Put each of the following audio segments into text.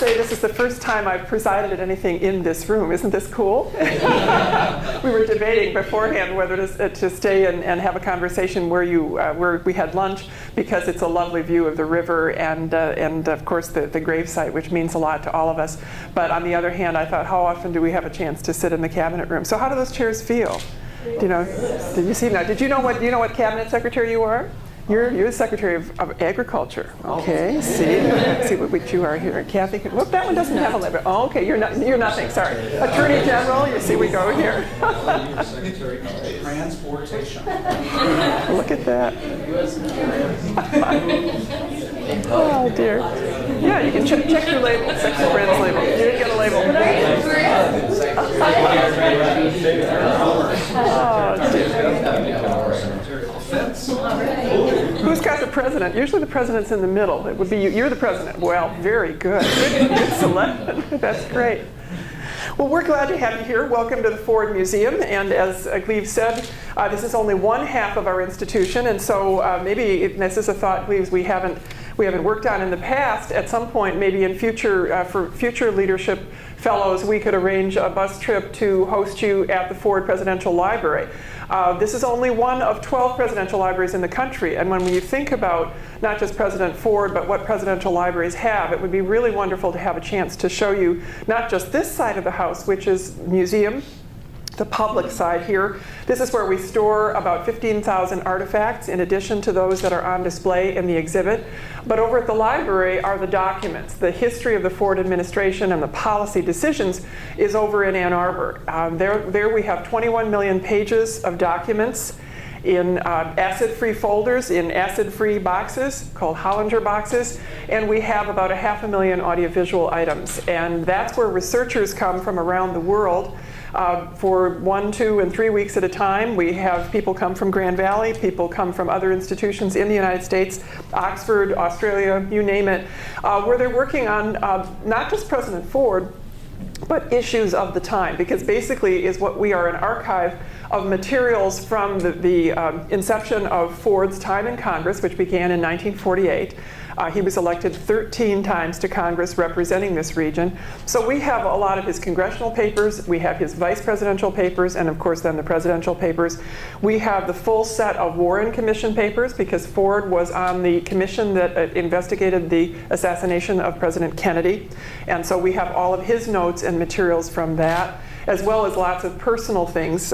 say this is the first time I've presided at anything in this room. Isn't this cool? We were debating beforehand whether to stay and have a conversation where we had lunch, because it's a lovely view of the river and of course the gravesite, which means a lot to all of us. But on the other hand, I thought, how often do we have a chance to sit in the cabinet room? So how do those chairs feel? Do you know? Did you see now? Did you know what cabinet secretary you are? You're the Secretary of Agriculture. Okay, see what you are here. Kathy, whoop, that one doesn't have a label. Oh, okay, you're nothing, sorry. Attorney General, you see we go here. Secretary of Transportation. Look at that. Oh dear. Yeah, you can check your label, check your brand's label. You didn't get a label. Oh dear. Who's got the president? Usually the president's in the middle. It would be you. You're the president. Well, very good. Good selection. That's great. Well, we're glad to have you here. Welcome to the Ford Museum. And as Glebe said, this is only one half of our institution. And so maybe this is a thought, Glebe, we haven't worked on in the past. At some point, maybe in future, for future leadership fellows, we could arrange a bus trip to host you at the Ford Presidential Library. This is only one of 12 presidential libraries in the country, and when you think about not just President Ford, but what presidential libraries have, it would be really wonderful to have a chance to show you not just this side of the house, which is museum, the public side here. This is where we store about 15,000 artifacts in addition to those that are on display in the exhibit. But over at the library are the documents. The history of the Ford administration and the policy decisions is over in Ann Arbor. There we have 21 million pages of documents in acid-free folders, in acid-free boxes called Hollinger boxes, and we have about 500,000 audiovisual items. And that's where researchers come from around the world. For 1, 2, and 3 weeks at a time. We have people come from Grand Valley, people come from other institutions in the United States, Oxford, Australia, you name it, where they're working on not just President Ford, but issues of the time, because basically is what we are an archive of materials from the inception of Ford's time in Congress, which began in 1948. He was elected 13 times to Congress representing this region. So we have a lot of his congressional papers, we have his vice presidential papers, and of course then the presidential papers. We have the full set of Warren Commission papers, because Ford was on the commission that investigated the assassination of President Kennedy. And so we have all of his notes and materials from that, as well as lots of personal things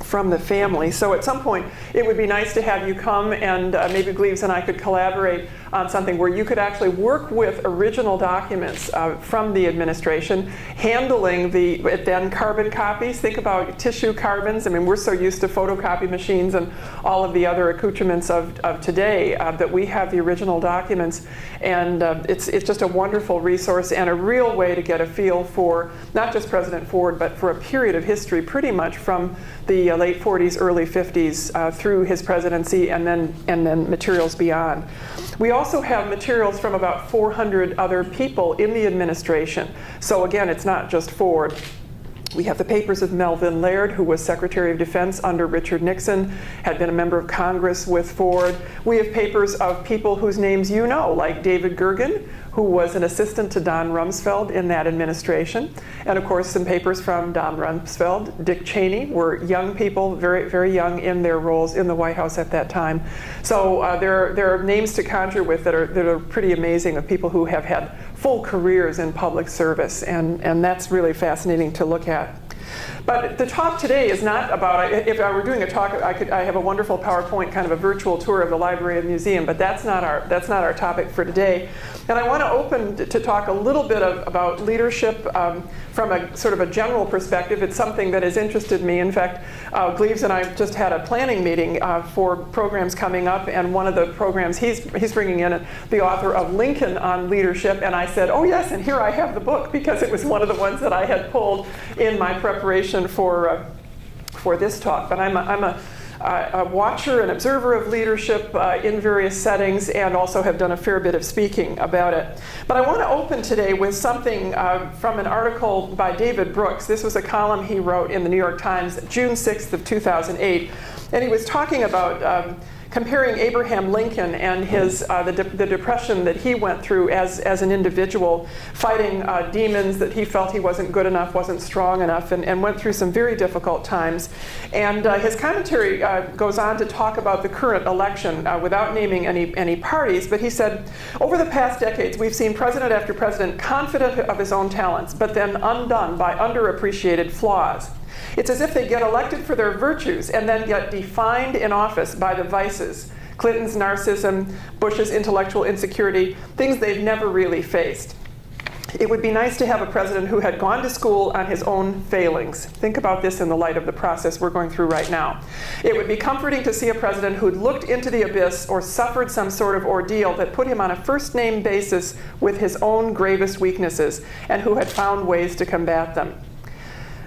from the family. So at some point, it would be nice to have you come, and maybe Gleaves and I could collaborate on something where you could actually work with original documents from the administration, handling the then carbon copies. Think about tissue carbons. I mean, we're so used to photocopy machines and all of the other accoutrements of today that we have the original documents. And it's just a wonderful resource and a real way to get a feel for not just President Ford, but for a period of history pretty much from the late 40s, early 50s through his presidency, and then materials beyond. We also have materials from about 400 other people in the administration. So again, it's not just Ford. We have the papers of Melvin Laird, who was Secretary of Defense under Richard Nixon, had been a member of Congress with Ford. We have papers of people whose names you know, like David Gergen, who was an assistant to Don Rumsfeld in that administration. And of course, some papers from Don Rumsfeld. Dick Cheney were young people, very, very young in their roles in the White House at that time. So there are names to conjure with that are pretty amazing, of people who have had full careers in public service. And that's really fascinating to look at. But the talk today is not about, if I were doing a talk, I have a wonderful PowerPoint, kind of a virtual tour of the library and museum, but that's not our topic for today. And I want to open to talk a little bit about leadership from a sort of a general perspective. It's something that has interested me. In fact, Gleaves and I just had a planning meeting for programs coming up, and one of the programs he's bringing in the author of Lincoln on leadership, and I said, oh yes, and here I have the book, because it was one of the ones that I had pulled in my preparation for this talk. But I'm a watcher and observer of leadership in various settings, and also have done a fair bit of speaking about it. But I want to open today with something from an article by David Brooks. This was a column he wrote in the New York Times, June 6th of 2008. And he was talking about comparing Abraham Lincoln and his the depression that he went through as an individual, fighting demons that he felt he wasn't good enough, wasn't strong enough, and went through some very difficult times. And his commentary goes on to talk about the current election without naming any parties, but he said, over the past decades, we've seen president after president confident of his own talents, but then undone by underappreciated flaws. It's as if they get elected for their virtues and then get defined in office by the vices. Clinton's narcissism, Bush's intellectual insecurity, things they've never really faced. It would be nice to have a president who had gone to school on his own failings. Think about this in the light of the process we're going through right now. It would be comforting to see a president who'd looked into the abyss or suffered some sort of ordeal that put him on a first-name basis with his own gravest weaknesses and who had found ways to combat them.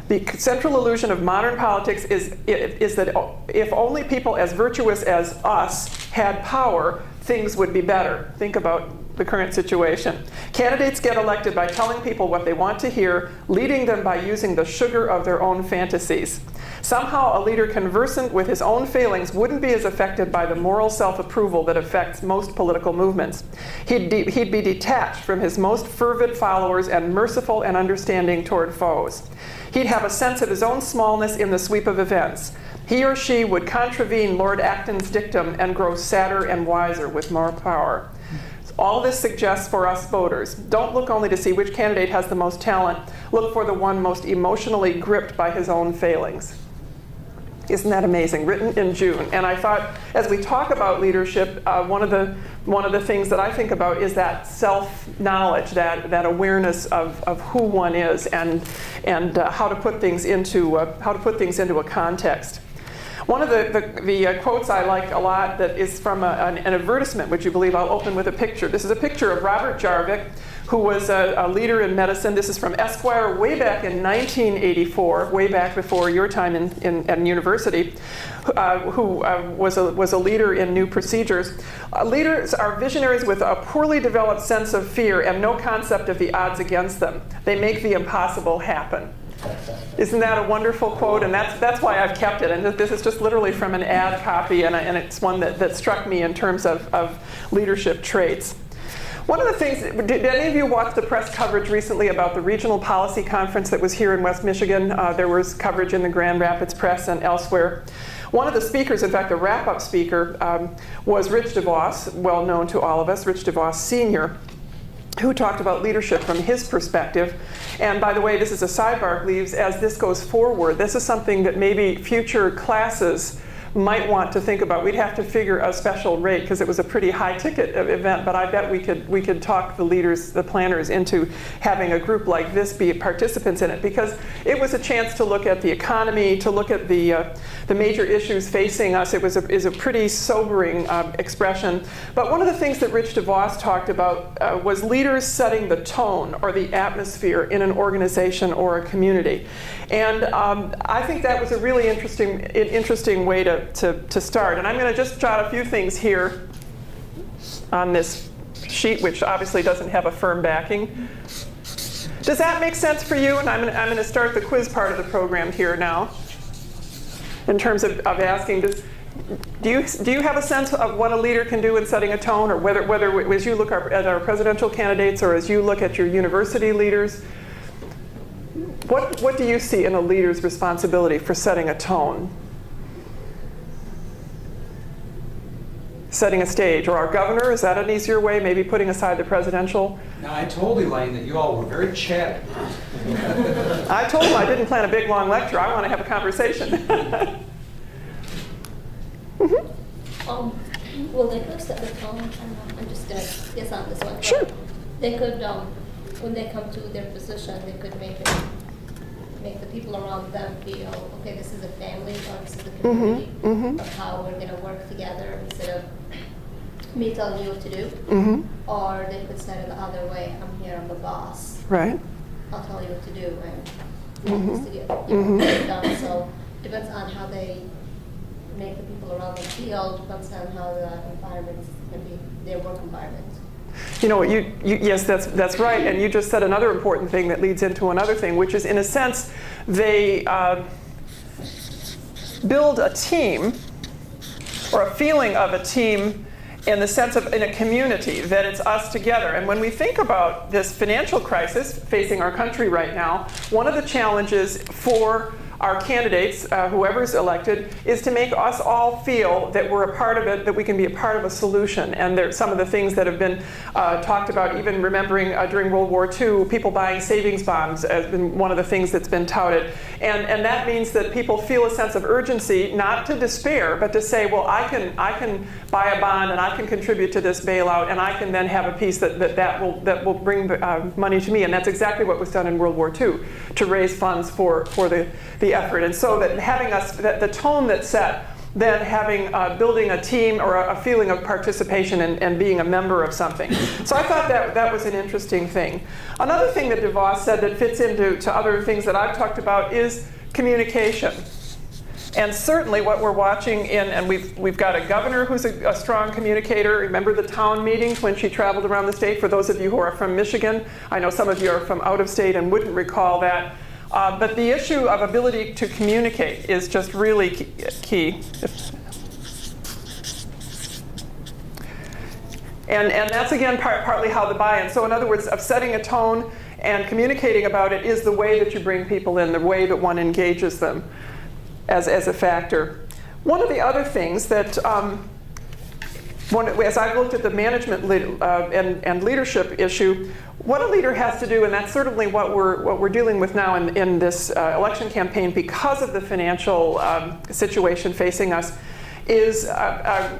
The central illusion of modern politics is that if only people as virtuous as us had power, things would be better. Think about the current situation. Candidates get elected by telling people what they want to hear, leading them by using the sugar of their own fantasies. Somehow, a leader conversant with his own failings wouldn't be as affected by the moral self-approval that affects most political movements. He'd be detached from his most fervid followers and merciful and understanding toward foes. He'd have a sense of his own smallness in the sweep of events. He or she would contravene Lord Acton's dictum and grow sadder and wiser with more power. All this suggests for us voters, don't look only to see which candidate has the most talent, look for the one most emotionally gripped by his own failings. Isn't that amazing? Written in June. And I thought, as we talk about leadership, one of the things that I think about is that self-knowledge, that awareness of who one is, and how to put things into a context. One of the quotes I like a lot that is from an advertisement, would you believe? I'll open with a picture. This is a picture of Robert Jarvik, who was a leader in medicine. This is from Esquire way back in 1984, way back before your time in university, who was a leader in new procedures. Leaders are visionaries with a poorly developed sense of fear and no concept of the odds against them. They make the impossible happen. Isn't that a wonderful quote? And that's why I've kept it. And this is just literally from an ad copy, and it's one that struck me in terms of leadership traits. One of the things, did any of you watch the press coverage recently about the regional policy conference that was here in West Michigan? There was coverage in the Grand Rapids Press and elsewhere. One of the speakers, in fact, the wrap-up speaker, was Rich DeVos, well known to all of us, Rich DeVos Sr., who talked about leadership from his perspective. And by the way, this is a sidebar, Cleves, as this goes forward, this is something that maybe future classes might want to think about. We'd have to figure a special rate because it was a pretty high ticket event, but I bet we could talk the leaders, the planners, into having a group like this be participants in it, because it was a chance to look at the economy, to look at the major issues facing us. It was a pretty sobering expression. But one of the things that Rich DeVos talked about was leaders setting the tone or the atmosphere in an organization or a community. And I think that was a really interesting way to start. And I'm going to just jot a few things here on this sheet, which obviously doesn't have a firm backing. Does that make sense for you? And I'm going to start the quiz part of the program here now, in terms of asking, do you have a sense of what a leader can do in setting a tone, or whether as you look at our presidential candidates or as you look at your university leaders, what do you see in a leader's responsibility for setting a tone? Setting a stage, or our governor, is that an easier way, maybe putting aside the presidential? Now, I told Elaine that you all were very chatty. I told him I didn't plan a big, long lecture. I want to have a conversation. Well, they could set the tone. I'm just going to guess on this one. Sure. They could, when they come to their position, they could make the people around them feel, okay, this is a family, or this is a community, of how we're going to work together instead of me telling you what to do. Or they could say it the other way, I'm here, I'm the boss. Right. I'll tell you what to do and work this together. So it depends on how they make the people around them feel, depends on how the environment can be, their work environment. You know, yes, that's right. And you just said another important thing that leads into another thing, which is, in a sense, they build a team or a feeling of a team in the sense of in a community, that it's us together. And when we think about this financial crisis facing our country right now, one of the challenges for our candidates, whoever's elected, is to make us all feel that we're a part of it, that we can be a part of a solution. And there's some of the things that have been talked about, even remembering during World War II, people buying savings bonds has been one of the things that's been touted. And that means that people feel a sense of urgency, not to despair, but to say, well, I can buy a bond and I can contribute to this bailout, and I can then have a piece that will bring money to me. And that's exactly what was done in World War II, to raise funds for the effort. And so that having us, that the tone that's set, then having building a team or a feeling of participation and being a member of something. So I thought that was an interesting thing. Another thing that DeVos said that fits into other things that I've talked about is communication. And certainly what we're watching and we've got a governor who's a strong communicator. Remember the town meetings when she traveled around the state? For those of you who are from Michigan, I know some of you are from out of state and wouldn't recall that. But the issue of ability to communicate is just really key. And that's again partly how the buy-in. So in other words, of setting a tone and communicating about it is the way that you bring people in, the way that one engages them as a factor. One of the other things that, as I've looked at the management and leadership issue, what a leader has to do, and that's certainly what we're dealing with now in this election campaign because of the financial situation facing us, is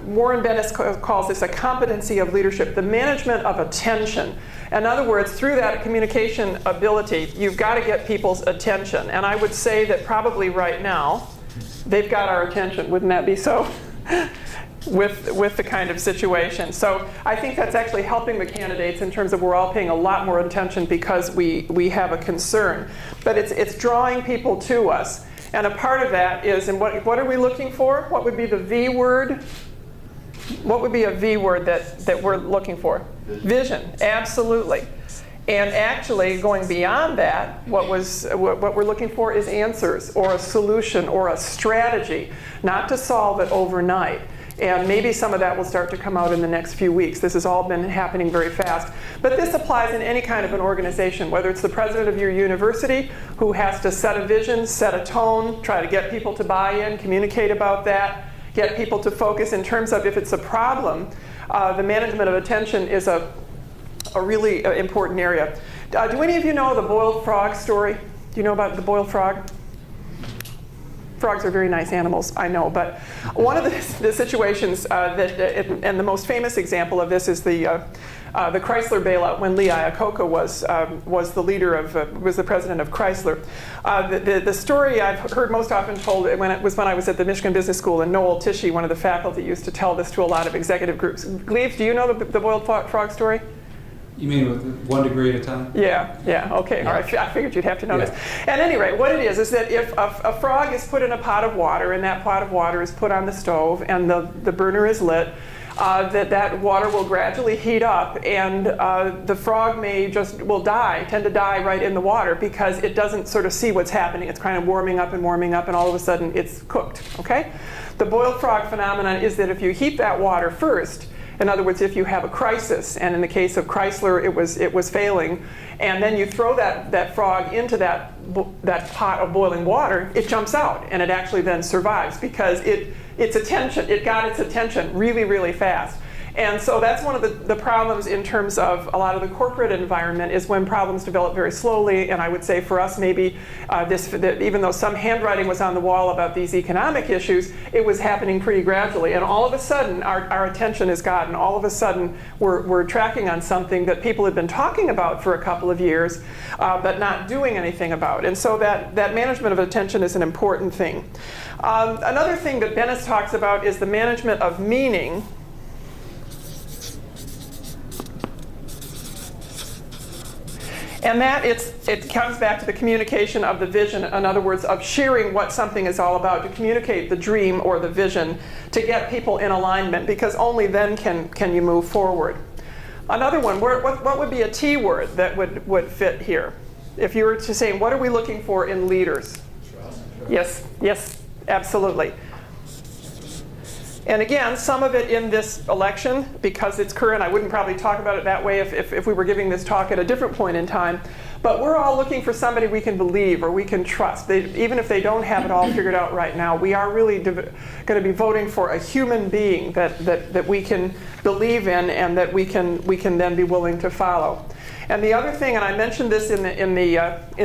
Warren Bennis calls this a competency of leadership, the management of attention. In other words, through that communication ability, you've got to get people's attention. And I would say that probably right now, they've got our attention. Wouldn't that be so? with the kind of situation. So I think that's actually helping the candidates in terms of we're all paying a lot more attention because we have a concern. But it's drawing people to us. And a part of that is, and what are we looking for? What would be the V word? What would be a V word that we're looking for? Vision, absolutely. And actually, going beyond that, what we're looking for is answers, or a solution, or a strategy, not to solve it overnight. And maybe some of that will start to come out in the next few weeks. This has all been happening very fast. But this applies in any kind of an organization, whether it's the president of your university who has to set a vision, set a tone, try to get people to buy in, communicate about that, get people to focus in terms of if it's a problem. The management of attention is a really important area. Do any of you know the boiled frog story? Do you know about the boiled frog? Frogs are very nice animals, I know, but one of the situations and the most famous example of this is the Chrysler bailout when Lee Iacocca was the leader of was the president of Chrysler. The story I've heard most often told when I was at the Michigan Business School, and Noel Tishy, one of the faculty, used to tell this to a lot of executive groups. Gleaves, do you know the boiled frog story? You mean with 1 degree at a time? Yeah, okay, all right, I figured you'd have to know this. At any rate, what it is that if a frog is put in a pot of water, and that pot of water is put on the stove, and the burner is lit, that water will gradually heat up, and the frog will tend to die right in the water because it doesn't sort of see what's happening. It's kind of warming up, and all of a sudden it's cooked, okay? The boiled frog phenomenon is that if you heat that water first, in other words, if you have a crisis, and in the case of Chrysler, it was failing, and then you throw that frog into that pot of boiling water, it jumps out, and it actually then survives because it got its attention really, really fast. And so that's one of the problems in terms of a lot of the corporate environment is when problems develop very slowly. And I would say for us, maybe even though some handwriting was on the wall about these economic issues, it was happening pretty gradually. And all of a sudden, our attention is gotten. All of a sudden, we're tracking on something that people had been talking about for a couple of years, but not doing anything about. And so that management of attention is an important thing. Another thing that Bennis talks about is the management of meaning. And that it comes back to the communication of the vision, in other words, of sharing what something is all about, to communicate the dream or the vision, to get people in alignment, because only then can you move forward. Another one, what would be a T word that would fit here? If you were to say, what are we looking for in leaders? Trust. Yes, absolutely. And again, some of it in this election, because it's current, I wouldn't probably talk about it that way if we were giving this talk at a different point in time. But we're all looking for somebody we can believe or we can trust. Even if they don't have it all figured out right now, we are really going to be voting for a human being that we can believe in and that we can then be willing to follow. And the other thing, and I mentioned this in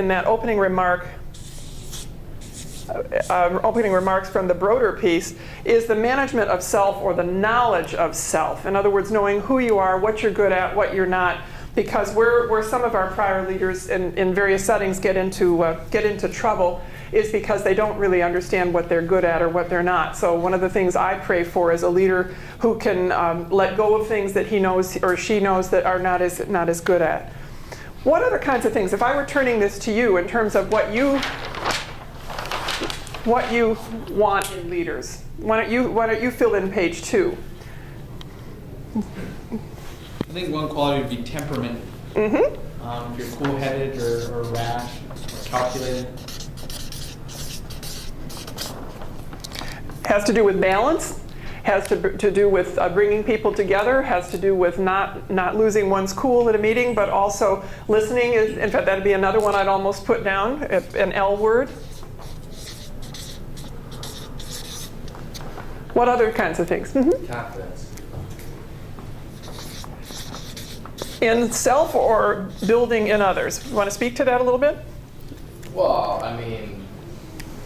that opening remarks from the Broder piece, is the management of self or the knowledge of self. In other words, knowing who you are, what you're good at, what you're not. Because where some of our prior leaders in various settings get into trouble is because they don't really understand what they're good at or what they're not. So one of the things I pray for is a leader who can let go of things that he knows or she knows that are not as good at. What other kinds of things, if I were turning this to you in terms of what you want in leaders, why don't you fill in page 2? I think one quality would be temperament. Mm-hmm. If you're cool-headed or rash or calculated. Has to do with balance, has to do with bringing people together, has to do with not losing one's cool at a meeting, but also listening. In fact, that'd be another one I'd almost put down, an L word. What other kinds of things? Mm-hmm. Confidence. In self or building in others? You want to speak to that a little bit? Well, I mean,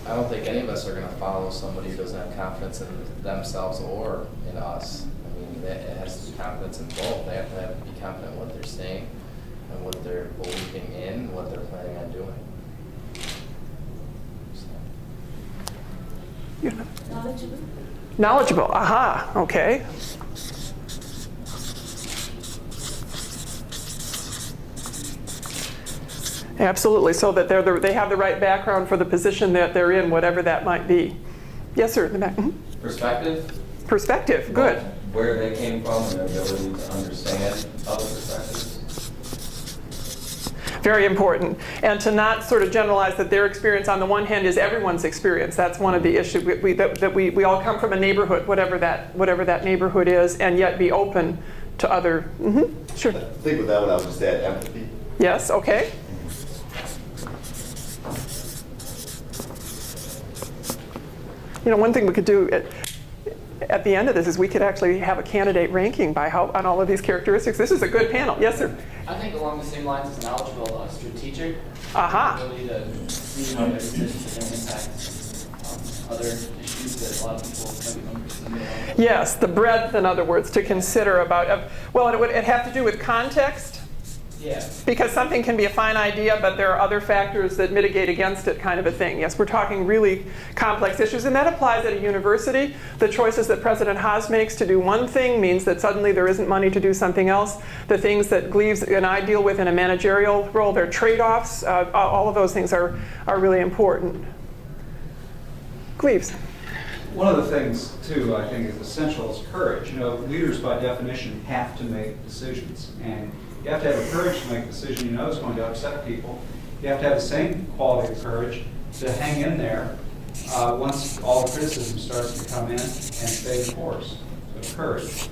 I don't think any of us are going to follow somebody who doesn't have confidence in themselves or in us. I mean, it has to be confidence in both. They have to be confident in what they're saying and what they're believing in and what they're planning on doing. So. Knowledgeable. Knowledgeable, aha, okay. Absolutely, so that they have the right background for the position that they're in, whatever that might be. Yes, sir, in the back. Mm-hmm. Perspective. Perspective, good. Where they came from and their ability to understand other perspectives. Very important. And to not sort of generalize that their experience on the one hand is everyone's experience. That's one of the issues. We all come from a neighborhood, whatever that neighborhood is, and yet be open to other. Mm-hmm. Sure. I think with that one I would just add empathy. Yes, okay. You know, one thing we could do at the end of this is we could actually have a candidate ranking by on all of these characteristics. This is a good panel. Yes, sir. I think along the same lines as knowledgeable, strategic. Aha. Ability to see how their decisions are going to impact other issues that a lot of people maybe don't perceive. Yes, the breadth, in other words, to consider about. Well, it'd have to do with context. Yeah. Because something can be a fine idea, but there are other factors that mitigate against it, kind of a thing. Yes, we're talking really complex issues, and that applies at a university. The choices that President Haas makes to do one thing means that suddenly there isn't money to do something else. The things that Gleaves and I deal with in a managerial role, they're trade-offs. All of those things are really important. Gleaves. One of the things, too, I think is essential is courage. You know, leaders by definition have to make decisions. And you have to have the courage to make a decision you know is going to upset people. You have to have the same quality of courage to hang in there once all the criticism starts to come in and stay the course. So courage.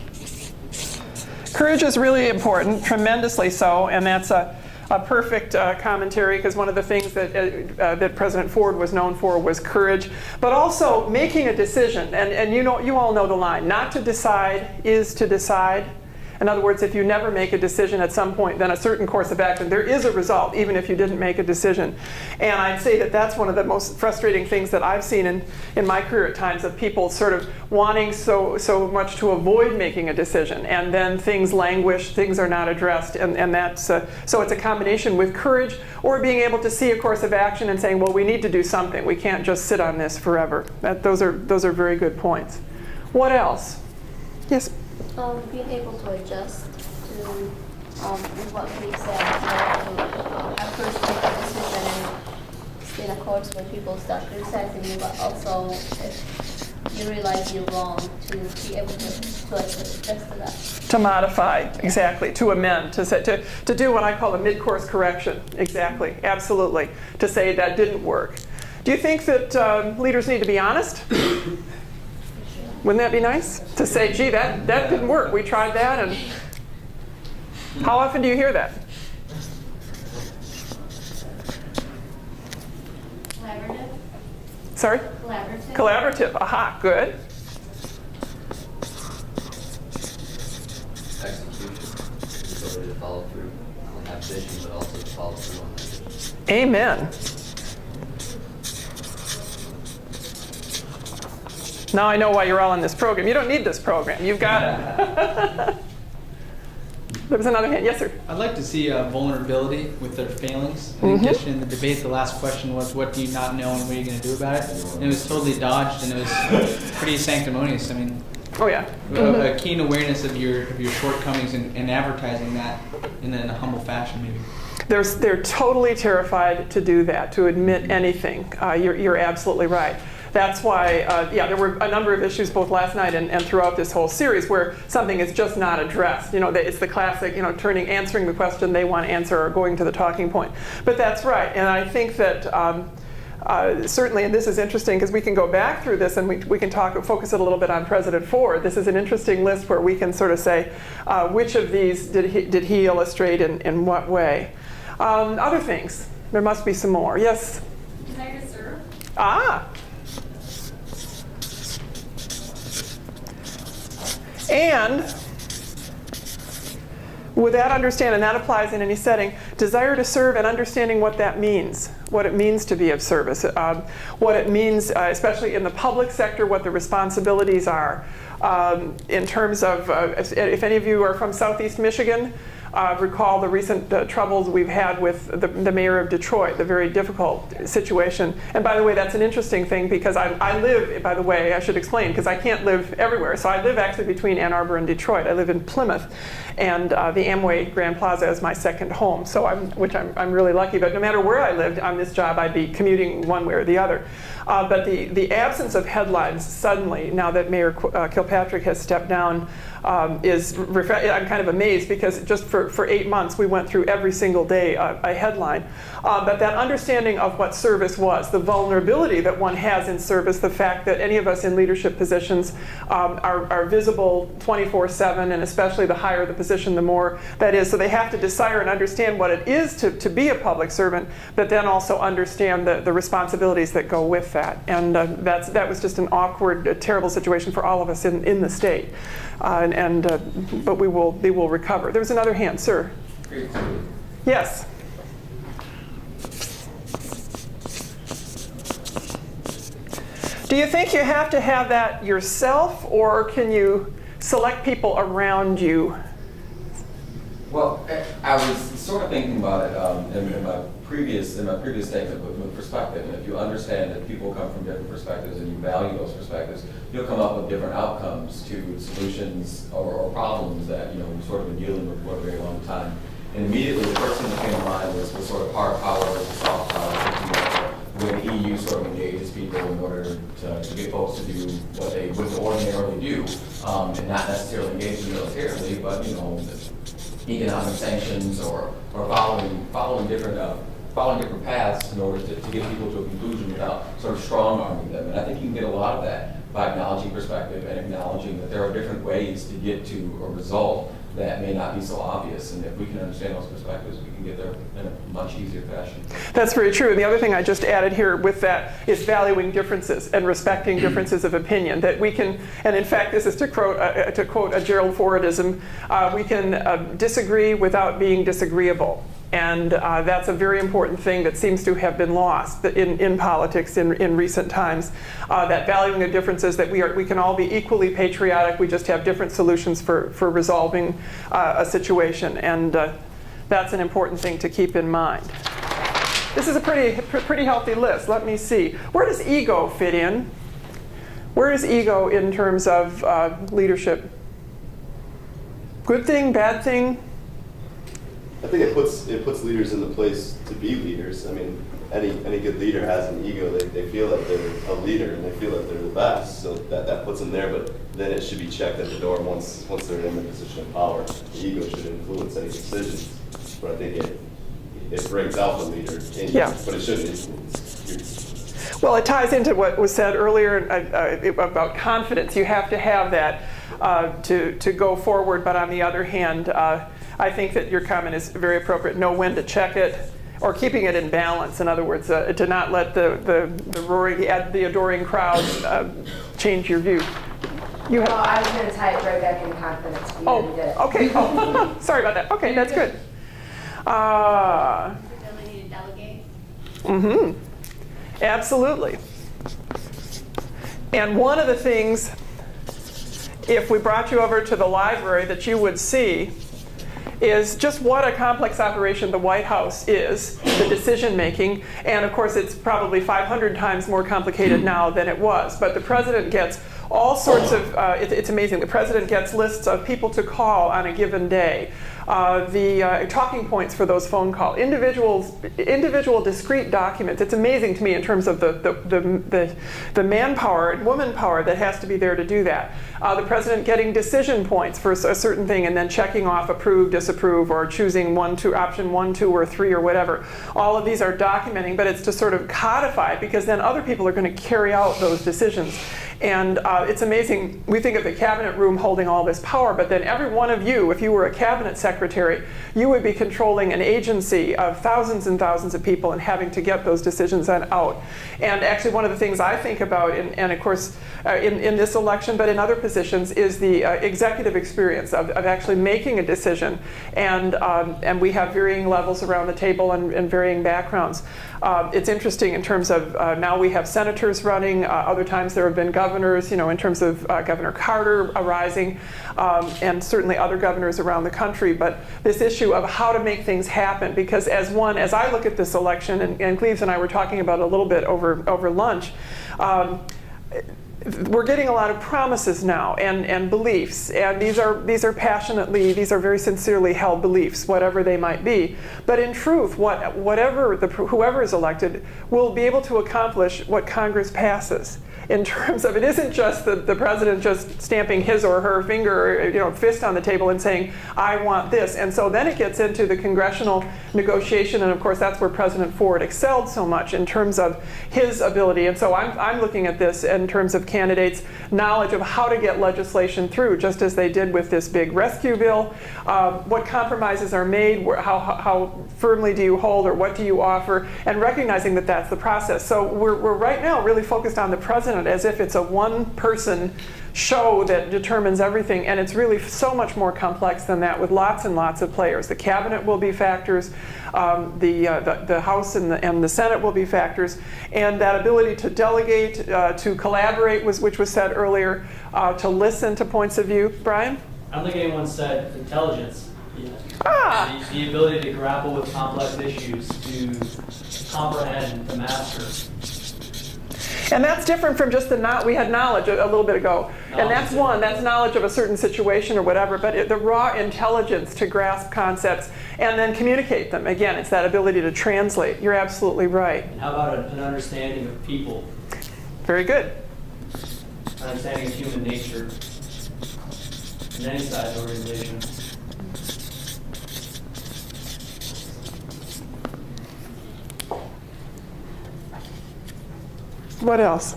Courage is really important, tremendously so, and that's a perfect commentary, because one of the things that President Ford was known for was courage, but also making a decision. And you all know the line, not to decide is to decide. In other words, if you never make a decision at some point, then a certain course of action, there is a result, even if you didn't make a decision. And I'd say that that's one of the most frustrating things that I've seen in my career at times, of people sort of wanting so much to avoid making a decision. And then things languish, things are not addressed. And that's, so it's a combination with courage or being able to see a course of action and saying, well, we need to do something. We can't just sit on this forever. Those are very good points. What else? Yes? Being able to adjust to what we said, to at first make a decision and stay in accordance when people start criticizing you, but also if you realize you're wrong, to be able to adjust to that. To modify, exactly, to amend, to do what I call a mid-course correction, exactly, absolutely, to say that didn't work. Do you think that leaders need to be honest? Wouldn't that be nice? To say, gee, that didn't work. We tried that. And how often do you hear that? Collaborative. Sorry? Collaborative. Collaborative. Aha, good. Execution, the ability to follow through on that vision, but also to follow through on that vision. Amen. Now I know why you're all in this program. You don't need this program. You've got it. There was another hand. Yes, sir. I'd like to see vulnerability with their failings. I think just in the debate, the last question was, what do you not know and what are you going to do about it? And it was totally dodged, and it was pretty sanctimonious. I mean, Oh, yeah. a keen awareness of your shortcomings and advertising that in a humble fashion, maybe. They're totally terrified to do that, to admit anything. You're absolutely right. That's why, there were a number of issues both last night and throughout this whole series where something is just not addressed. You know, it's the classic, answering the question they want to answer or going to the talking point. But that's right, and I think that certainly, and this is interesting because we can go back through this and we can focus it a little bit on President Ford. This is an interesting list where we can sort of say which of these did he illustrate in what way. Other things, there must be some more. Yes? Desire to serve. Ah. And with that understanding, and that applies in any setting, desire to serve and understanding what that means, what it means to be of service, what it means, especially in the public sector, what the responsibilities are. In terms of, if any of you are from Southeast Michigan, recall the recent troubles we've had with the mayor of Detroit, the very difficult situation. And by the way, that's an interesting thing because I live, by the way, I should explain, because I can't live everywhere. So I live actually between Ann Arbor and Detroit. I live in Plymouth, and the Amway Grand Plaza is my second home, so I'm really lucky. But no matter where I lived on this job, I'd be commuting one way or the other. But the absence of headlines suddenly, now that Mayor Kilpatrick has stepped down, I'm kind of amazed because just for 8 months we went through every single day a headline. But that understanding of what service was, the vulnerability that one has in service, the fact that any of us in leadership positions are visible 24/7, and especially the higher the position, the more that is. So they have to desire and understand what it is to be a public servant, but then also understand the responsibilities that go with that. And that was just an awkward, terrible situation for all of us in the state. But we will recover. There was another hand, sir. Yes. Do you think you have to have that yourself, or can you select people around you? Well, I was sort of thinking about it in my previous statement with perspective. And if you understand that people come from different perspectives and you value those perspectives, you'll come up with different outcomes to solutions or problems that you've sort of been dealing with for a very long time. And immediately the first thing that came to mind was sort of hard power versus soft power. When the EU sort of engages people in order to get folks to do what they would ordinarily do, and not necessarily engage militarily, but economic sanctions or following different paths in order to get people to a conclusion without sort of strong-arming them. And I think you can get a lot of that by acknowledging perspective and acknowledging that there are different ways to get to a result that may not be so obvious. And if we can understand those perspectives, we can get there in a much easier fashion. That's very true. And the other thing I just added here with that is valuing differences and respecting differences of opinion. That we can, and in fact, this is to quote a Gerald Fordism, we can disagree without being disagreeable. And that's a very important thing that seems to have been lost in politics in recent times. That valuing of differences, that we can all be equally patriotic, we just have different solutions for resolving a situation. And that's an important thing to keep in mind. This is a pretty healthy list. Let me see. Where does ego fit in? Where is ego in terms of leadership? Good thing, bad thing? I think it puts leaders in the place to be leaders. I mean, any good leader has an ego. They feel that they're a leader and they feel that they're the best. So that puts them there. But then it should be checked at the door once they're in the position of power. The ego should influence any decisions. But I think it brings out the leader in you, but it shouldn't influence you. Well, it ties into what was said earlier about confidence. You have to have that to go forward. But on the other hand, I think that your comment is very appropriate. Know when to check it, or keeping it in balance. In other words, to not let the roaring, the adoring crowd change your view. You Well, I was going to tie it right back into confidence. You Oh, already did it. okay. Oh, sorry about that. Okay, that's good. Ability to delegate. Mm-hmm. Absolutely. And one of the things, if we brought you over to the library, that you would see is just what a complex operation the White House is, the decision making. And of course, it's probably 500 times more complicated now than it was. But the president gets all sorts of, it's amazing. The president gets lists of people to call on a given day. The talking points for those phone calls, individual discrete documents. It's amazing to me in terms of the manpower and woman power that has to be there to do that. The president getting decision points for a certain thing and then checking off approve, disapprove, or choosing option 1, 2, or 3, or whatever. All of these are documenting, but it's to sort of codify it, because then other people are going to carry out those decisions. And it's amazing. We think of the cabinet room holding all this power, but then every one of you, if you were a cabinet secretary, you would be controlling an agency of thousands and thousands of people and having to get those decisions out. And actually, one of the things I think about, and of course, in this election, but in other positions, is the executive experience of actually making a decision. And we have varying levels around the table and varying backgrounds. It's interesting in terms of now we have senators running. Other times there have been governors, in terms of Governor Carter arising, and certainly other governors around the country. But this issue of how to make things happen, because as I look at this election, and Cleves and I were talking about it a little bit over lunch, we're getting a lot of promises now and beliefs, and these are very sincerely held beliefs, whatever they might be. But in truth, whoever is elected will be able to accomplish what Congress passes. In terms of, it isn't just the president just stamping his or her finger, or, fist on the table and saying, I want this. And so then it gets into the congressional negotiation, and of course that's where President Ford excelled so much in terms of his ability. And so I'm looking at this in terms of candidates' knowledge of how to get legislation through, just as they did with this big rescue bill. What compromises are made, how firmly do you hold, or what do you offer, and recognizing that that's the process. So we're right now really focused on the president as if it's a one-person show that determines everything, and it's really so much more complex than that, with lots and lots of players. The cabinet will be factors, the House and the Senate will be factors, and that ability to delegate, to collaborate, which was said earlier, to listen to points of view. Brian? I don't think anyone said intelligence. The ability to grapple with complex issues, to comprehend, to master. And that's different from just we had knowledge a little bit ago. And that's that's knowledge of a certain situation or whatever, but the raw intelligence to grasp concepts and then communicate them. Again, it's that ability to translate. You're absolutely right. And how about an understanding of people? Very good. An understanding of human nature in any size organization. What else?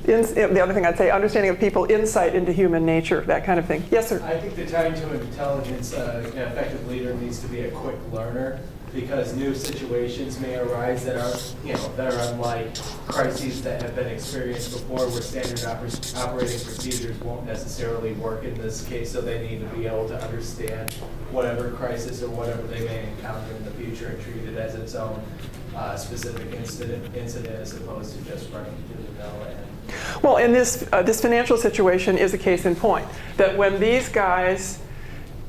The other thing I'd say, understanding of people, insight into human nature, that kind of thing. Yes, sir? I think the tying to intelligence, an effective leader needs to be a quick learner, because new situations may arise that are unlike crises that have been experienced before, where standard operating procedures won't necessarily work in this case. So they need to be able to understand whatever crisis or whatever they may encounter in the future and treat it as its own specific incident as opposed to just running through the mill. Well, in this financial situation is a case in point, that when these guys,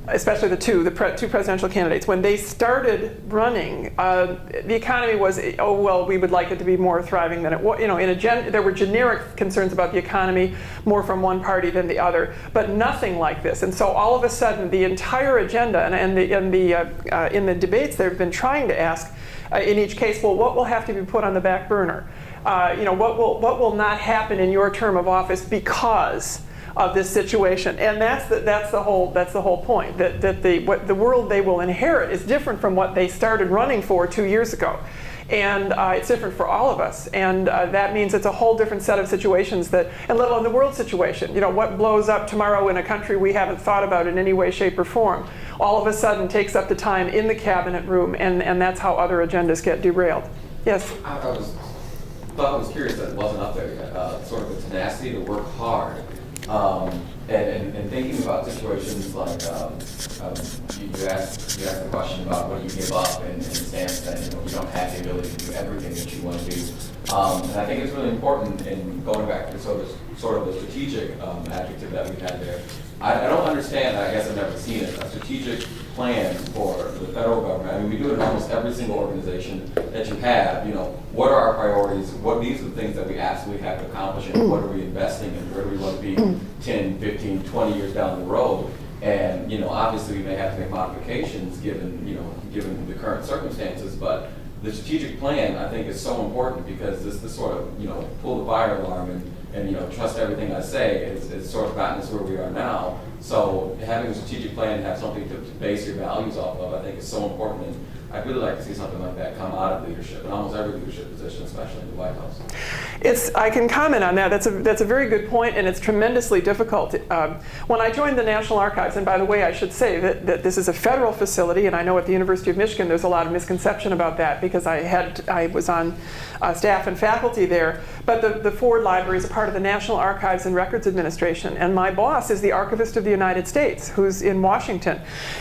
especially the two presidential candidates, when they started running, the economy was, we would like it to be more thriving than it was. There were generic concerns about the economy, more from one party than the other, but nothing like this. And so all of a sudden, the entire agenda in the debates, they've been trying to ask, in each case, well, what will have to be put on the back burner? What will not happen in your term of office because of this situation. And that's the whole point, that the world they will inherit is different from what they started running for 2 years ago. And it's different for all of us. And that means it's a whole different set of situations and let alone the world situation. You know, what blows up tomorrow in a country we haven't thought about in any way, shape, or form, all of a sudden takes up the time in the cabinet room, and that's how other agendas get derailed. Yes? I was curious that it wasn't up there yet. Sort of the tenacity to work hard. And thinking about situations like you asked the question about what do you give up in the stance that you don't have the ability to do everything that you want to do. And I think it's really important in going back to sort of the strategic adjective that we had there. I don't understand, I guess I've never seen it, a strategic plan for the federal government. I mean, we do it in almost every single organization that you have. You know, what are our priorities? These are the things that we absolutely have to accomplish, and what are we investing in? Where do we want to be 10, 15, 20 years down the road? And, obviously we may have to make modifications given the current circumstances, but the strategic plan, I think, is so important because this sort of, pull the fire alarm and trust everything I say is sort of gotten us where we are now. So having a strategic plan and have something to base your values off of, I think, is so important. And I'd really like to see something like that come out of leadership, in almost every leadership position, especially in the White House. I can comment on that. That's a very good point, and it's tremendously difficult. When I joined the National Archives, and by the way, I should say that this is a federal facility, and I know at the University of Michigan there's a lot of misconception about that because I was on staff and faculty there. But the Ford Library is a part of the National Archives and Records Administration, and my boss is the Archivist of the United States, who's in Washington,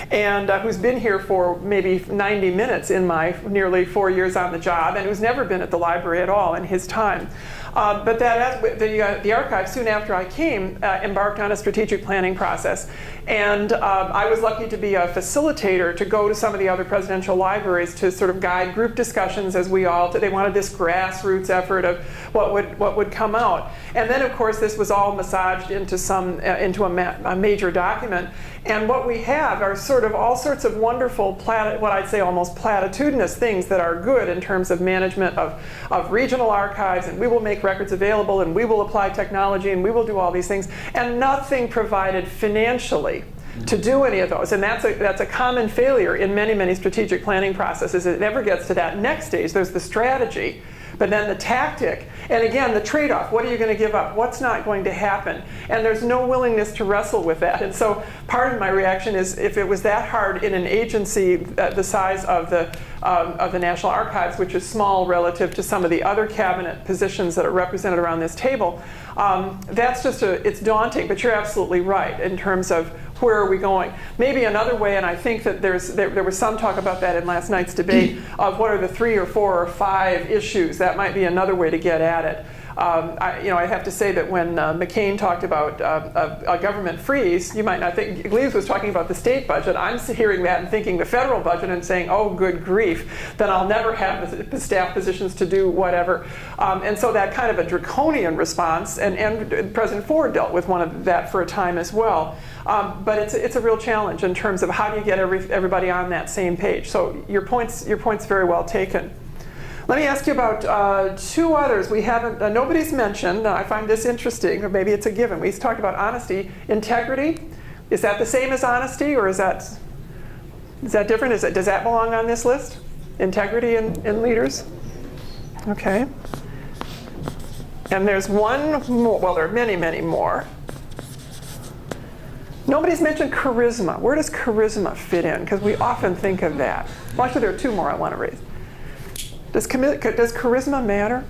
and who's been here for maybe 90 minutes in my nearly 4 years on the job, and who's never been at the library at all in his time. But the archive, soon after I came, embarked on a strategic planning process. And I was lucky to be a facilitator to go to some of the other presidential libraries to sort of guide group discussions as they wanted this grassroots effort of what would come out. And then, of course, this was all massaged into a major document. And what we have are sort of all sorts of wonderful, what I'd say almost platitudinous things that are good in terms of management of regional archives, and we will make records available, and we will apply technology, and we will do all these things, and nothing provided financially to do any of those. And that's a common failure in many, many strategic planning processes. It never gets to that next stage. There's the strategy, but then the tactic, and again, the trade-off. What are you going to give up? What's not going to happen? And there's no willingness to wrestle with that. And so part of my reaction is, if it was that hard in an agency the size of the National Archives, which is small relative to some of the other cabinet positions that are represented around this table, it's daunting. But you're absolutely right in terms of where are we going. Maybe another way, and I think that there was some talk about that in last night's debate, of what are the 3 or 4 or 5 issues. That might be another way to get at it. I have to say that when McCain talked about a government freeze, you might not think, Gleaves was talking about the state budget. I'm hearing that and thinking the federal budget and saying, oh, good grief, then I'll never have the staff positions to do whatever. And so that kind of a draconian response, and President Ford dealt with one of that for a time as well. But it's a real challenge in terms of how do you get everybody on that same page. So your point's very well taken. Let me ask you about 2 others we haven't, nobody's mentioned. I find this interesting, or maybe it's a given. We talked about honesty. Integrity, is that the same as honesty, or is that different? Does that belong on this list? Integrity in leaders? Okay. And there's one more, well, there are many, many more. Nobody's mentioned charisma. Where does charisma fit in? Because we often think of that. Well, actually, there are 2 more I want to raise. Does charisma matter?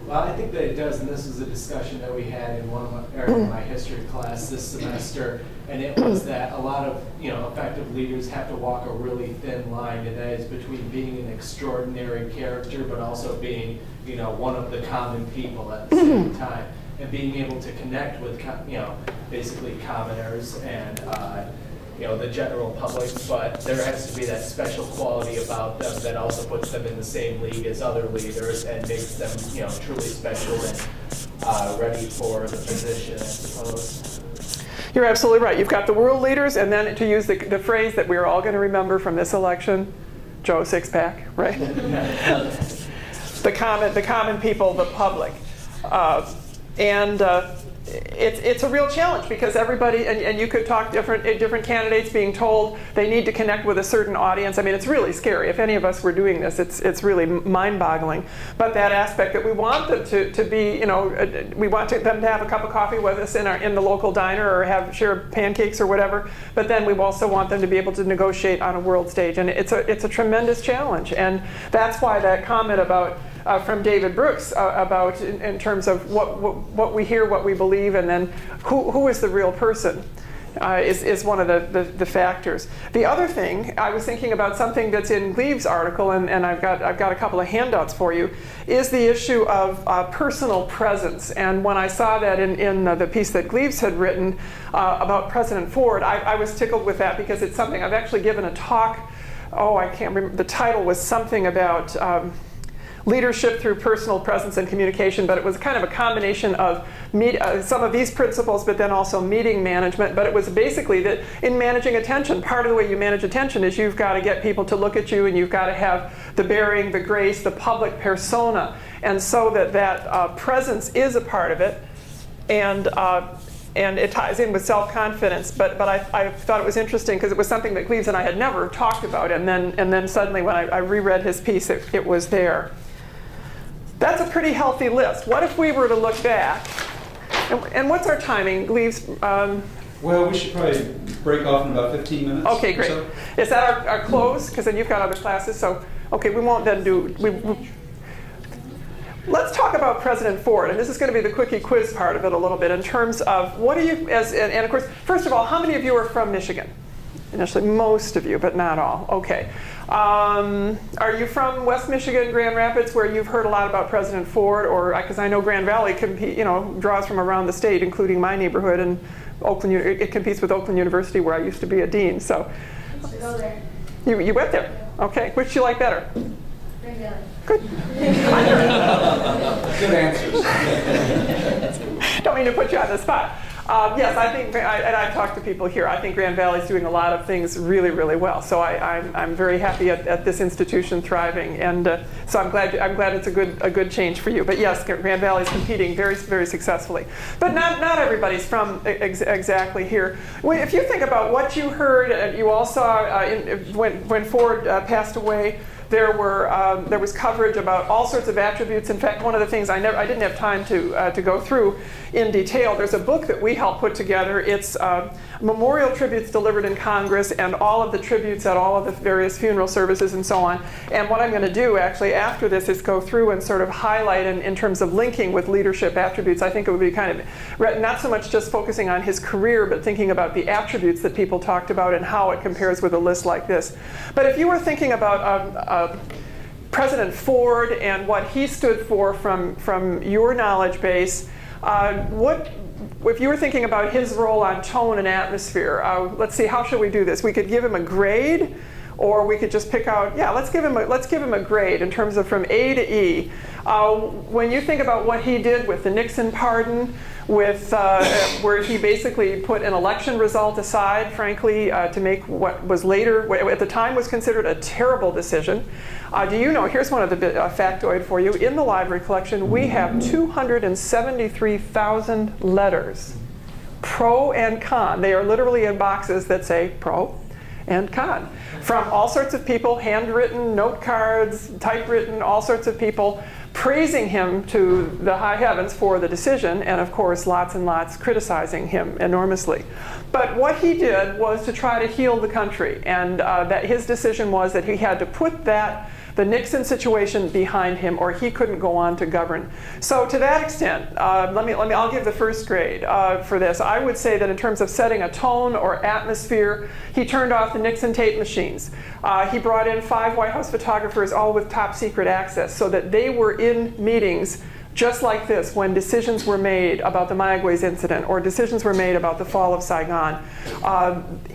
Well, I think that it does, and this is a discussion that we had in one of my history class this semester, and it was that a lot of effective leaders have to walk a really thin line, and that is between being an extraordinary character, but also being one of the common people at the same time, and being able to connect with basically commoners and the general public, but there has to be that special quality about them that also puts them in the same league as other leaders and makes them, truly special and ready for the position, I suppose. You're absolutely right. You've got the world leaders, and then to use the phrase that we're all going to remember from this election, Joe Sixpack, right? the common people, the public. And it's a real challenge because everybody, and you could talk different candidates being told they need to connect with a certain audience. I mean, it's really scary. If any of us were doing this, it's really mind-boggling. But that aspect that we want them to be, we want them to have a cup of coffee with us in the local diner or share pancakes or whatever. But then we also want them to be able to negotiate on a world stage, and it's a tremendous challenge. And that's why that comment about from David Brooks about in terms of what we hear, what we believe, and then who is the real person is one of the factors. The other thing, I was thinking about something that's in Gleave's article, and I've got a couple of handouts for you, is the issue of personal presence. And when I saw that in the piece that Gleave's had written about President Ford, I was tickled with that because it's something I've actually given a talk. Oh, I can't remember. The title was something about leadership through personal presence and communication, but it was kind of a combination of some of these principles, but then also meeting management. But it was basically that in managing attention, part of the way you manage attention is you've got to get people to look at you, and you've got to have the bearing, the grace, the public persona, and so that presence is a part of it, and it ties in with self-confidence. But I thought it was interesting because it was something that Gleaves and I had never talked about, and then suddenly when I reread his piece, it was there. That's a pretty healthy list. What if we were to look back? And what's our timing, Gleaves? Well, we should probably break off in about 15 minutes. Okay, great. So. Is that our close? Because then you've got other classes. So, okay, we won't then do. Let's talk about President Ford, and this is going to be the quickie quiz part of it a little bit in terms of what do you, and of course, first of all, how many of you are from Michigan? Initially, most of you, but not all. Okay. Are you from West Michigan, Grand Rapids, where you've heard a lot about President Ford, or because I know Grand Valley draws from around the state, including my neighborhood, and Oakland. It competes with Oakland University, where I used to be a dean. So, I used to go there. You went there. Okay. Which do you like better? Grand Valley. Good. Good answers. Don't mean to put you on the spot. Yes, I think, and I've talked to people here, I think Grand Valley's doing a lot of things really, really well. So I'm very happy at this institution thriving, and so I'm glad it's a good change for you. But yes, Grand Valley's competing very, very successfully. But not everybody's from exactly here. If you think about what you heard, and you all saw when Ford passed away, there was coverage about all sorts of attributes. In fact, one of the things I didn't have time to go through in detail. There's a book that we helped put together. It's memorial tributes delivered in Congress and all of the tributes at all of the various funeral services and so on. And what I'm going to do actually after this is go through and sort of highlight in terms of linking with leadership attributes. I think it would be kind of not so much just focusing on his career, but thinking about the attributes that people talked about and how it compares with a list like this. But if you were thinking about President Ford and what he stood for from your knowledge base, if you were thinking about his role on tone and atmosphere, let's see, how should we do this? We could give him a grade, or we could just pick out, let's give him a grade in terms of from A to E. When you think about what he did with the Nixon pardon, with where he basically put an election result aside, frankly, to make what was later, at the time was considered a terrible decision. Do you know, here's one of the factoid for you. In the library collection, we have 273,000 letters, pro and con. They are literally in boxes that say pro and con, from all sorts of people, handwritten, note cards, typewritten, all sorts of people, praising him to the high heavens for the decision, and of course lots and lots criticizing him enormously. But what he did was to try to heal the country, and that his decision was that he had to put the Nixon situation behind him, or he couldn't go on to govern. So to that extent, I'll give the first grade for this. I would say that in terms of setting a tone or atmosphere, he turned off the Nixon tape machines. He brought in 5 White House photographers, all with top secret access, so that they were in meetings just like this when decisions were made about the Mayaguez incident or decisions were made about the fall of Saigon.